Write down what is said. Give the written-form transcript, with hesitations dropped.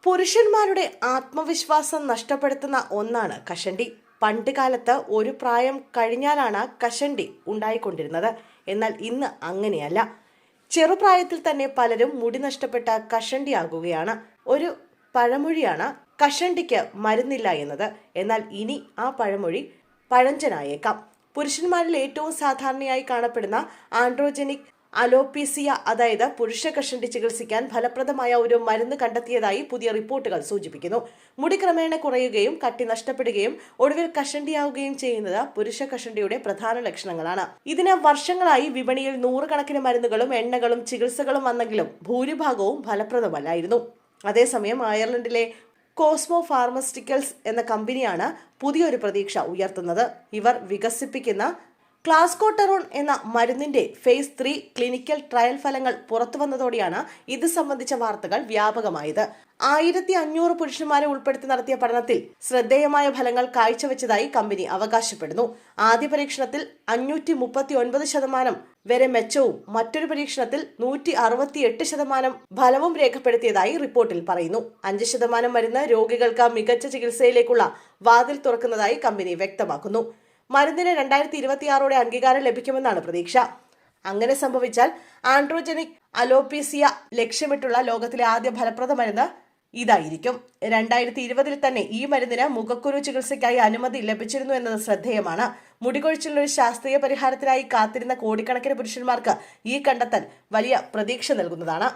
പുരുഷന്മാരുടെ ആത്മവിശ്വാസം നഷ്ടപ്പെടുത്തുന്ന ഒന്നാണ് കഷണ്ടി. പണ്ട് കാലത്ത് ഒരു പ്രായം കഴിഞ്ഞാലാണ് കഷണ്ടി ഉണ്ടായിക്കൊണ്ടിരുന്നത്. എന്നാൽ ഇന്ന് അങ്ങനെയല്ല. ചെറുപ്രായത്തിൽ തന്നെ പലരും മുടി നഷ്ടപ്പെട്ട കഷണ്ടിയാകുകയാണ്. ഒരു പഴമൊഴിയാണ് കഷണ്ടിക്ക് മരുന്നില്ല എന്നത്. എന്നാൽ ഇനി ആ പഴമൊഴി പഴഞ്ചനായേക്കാം. പുരുഷന്മാരിൽ ഏറ്റവും സാധാരണയായി കാണപ്പെടുന്ന ആൻഡ്രോജനിക് അലോപീസിയ, അതായത് പുരുഷ കഷണ്ടി ചികിത്സിക്കാൻ ഫലപ്രദമായ ഒരു മരുന്ന് കണ്ടെത്തിയതായി പുതിയ റിപ്പോർട്ടുകൾ സൂചിപ്പിക്കുന്നു. മുടി ക്രമേണ കുറയുകയും കട്ടി നഷ്ടപ്പെടുകയും ഒടുവിൽ കഷണ്ടിയാവുകയും ചെയ്യുന്നത് പുരുഷ കഷണ്ടിയുടെ പ്രധാന ലക്ഷണങ്ങളാണ്. ഇതിന് വർഷങ്ങളായി വിപണിയിൽ നൂറുകണക്കിന് മരുന്നുകളും എണ്ണകളും ചികിത്സകളും വന്നെങ്കിലും ഭൂരിഭാഗവും ഫലപ്രദമല്ലായിരുന്നു. അതേസമയം അയർലൻഡിലെ കോസ്മോ ഫാർമസ്യൂട്ടിക്കൽസ് എന്ന കമ്പനിയാണ് പുതിയൊരു പ്രതീക്ഷ ഉയർത്തുന്നത്. ഇവർ വികസിപ്പിക്കുന്ന ക്ലാസ്കോട്ടറോൺ എന്ന മരുന്നിന്റെ ഫേസ് 3 ക്ലിനിക്കൽ ട്രയൽ ഫലങ്ങൾ പുറത്തുവന്നതോടെയാണ് ഇത് സംബന്ധിച്ച വാർത്തകൾ വ്യാപകമായത്. 1500 പുരുഷന്മാരെ ഉൾപ്പെടുത്തി നടത്തിയ പഠനത്തിൽ ശ്രദ്ധേയമായ ഫലങ്ങൾ കാഴ്ചവെച്ചതായി കമ്പനി അവകാശപ്പെടുന്നു. ആദ്യ പരീക്ഷണത്തിൽ 539% വരെ മെച്ചവും മറ്റൊരു പരീക്ഷണത്തിൽ 168% ഫലവും രേഖപ്പെടുത്തിയതായി റിപ്പോർട്ടിൽ പറയുന്നു. 5% മരുന്ന് രോഗികൾക്ക് മികച്ച ചികിത്സയിലേക്കുള്ള വാതിൽ തുറക്കുന്നതായി കമ്പനി വ്യക്തമാക്കുന്നു. മരുന്നിന് 2026 അംഗീകാരം ലഭിക്കുമെന്നാണ് പ്രതീക്ഷ. അങ്ങനെ സംഭവിച്ചാൽ ആൻഡ്രോജനിക് അലോപീസിയ ലക്ഷ്യമിട്ടുള്ള ലോകത്തിലെ ആദ്യ ഫലപ്രദ മരുന്ന് ഇതായിരിക്കും. 2020 തന്നെ ഈ മരുന്നിന് മുഖക്കുരു ചികിത്സയ്ക്കായി അനുമതി ലഭിച്ചിരുന്നു എന്നത് ശ്രദ്ധേയമാണ്. മുടികൊഴിച്ചിലുള്ള ഒരു ശാസ്ത്രീയ പരിഹാരത്തിനായി കാത്തിരുന്ന കോടിക്കണക്കിന് പുരുഷന്മാർക്ക് ഈ കണ്ടെത്തൽ വലിയ പ്രതീക്ഷ നൽകുന്നതാണ്.